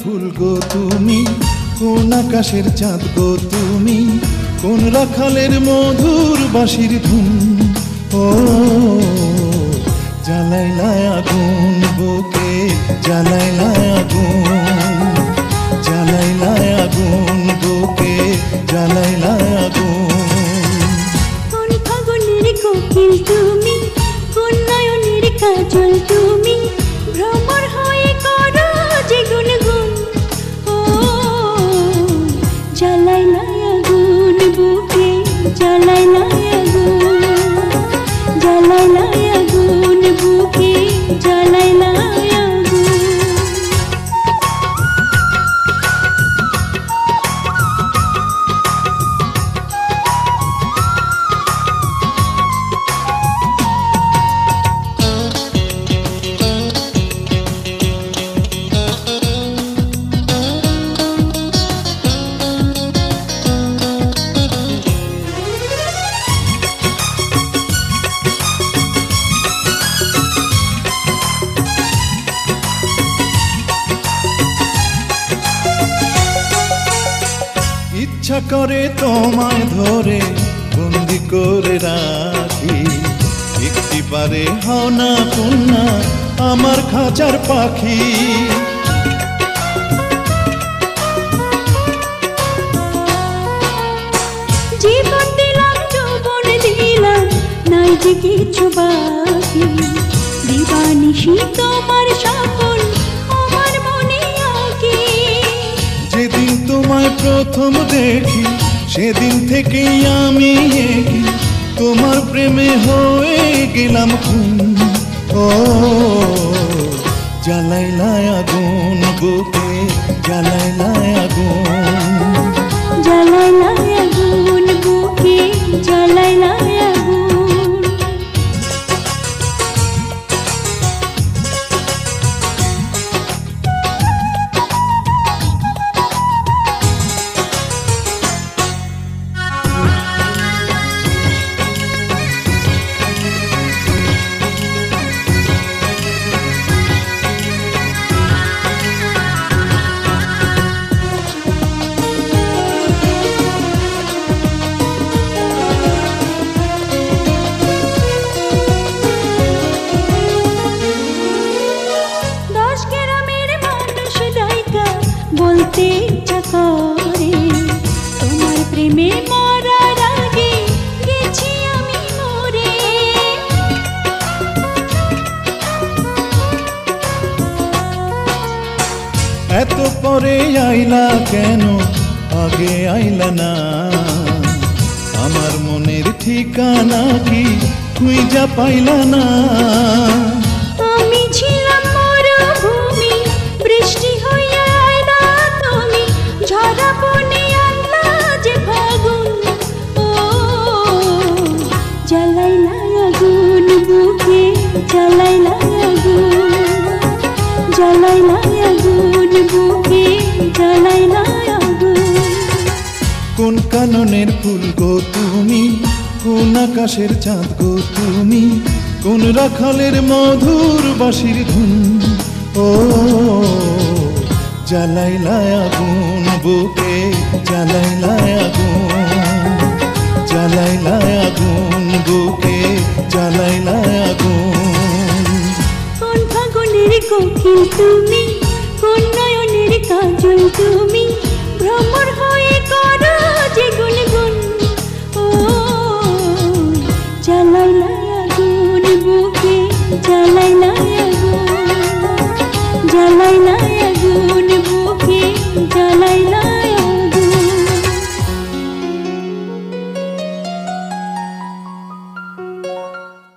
ফুল গো তুমি, কোন আকাশের চাঁদ গো তুমি, কোন রাখালের মধুর বাঁশির ধুন। ও জ্বালাইলা আগুন বুকে, জ্বালাইলা আগুন, জ্বালাইলা আগুন বুকে, জ্বালাইলা আগুন। কোন ফাগুনের কোকিল তুমি, কোন নয়নের কাজল তুমি, ভ্রমর হয়ে করো যে গুনগুন। ও জ্বালাইলা আগুন বুকে, জ্বালাইলা আগুন, জ্বালাইলা আগুন বুকে, জ্বালাইলা আগুন। ইচ্ছা করে তোমায় ধরে বন্দি করে রাখি, একটি পারে হও না কন্যা আমার খাঁচার পাখি। জীবন দিলাম, যৌবন দিলাম, নাই যে কিছু বাকি। দিবানিশি তোমার স্বপন আমার মনে আঁকি। যেদিন তোমায় প্রথম দেখি সেদিন থেকেই আমি একি, তোমার প্রেমে হয়ে গেলাম খুন। ও জ্বালাইলা আগুন বুকে, জ্বালাইলা আগুন, জ্বালাইলা আগুন বুকে, জ্বালাইলা আগুন। বলতে ইচ্ছা করে তোমার প্রেমে মরার আগে গেছি আমি মরে। এত পরে আইলা কেন, আগে আইলা না? আমার মনের ঠিকানা কি খুঁজা পাইলা না? আমি ছিলাম মরুভূমি, বৃষ্টি হইয়া আইলা তুমি, ঝরা বনে আনলা যে ফাগুন। ও জ্বালাইলা আগুন বুকে, জ্বালাইলা আগুন, জ্বালাইলা আগুন বুকে, জ্বালাইলা আগুন। কোন কাননের ফুল গো তুমি, কোন আকাশের চাঁদ গো তুমি, কোন রাখালের মধুর বাঁশির ধুন। ও জ্বালাইলা আগুন বুকে, জ্বালাইলা আগুন।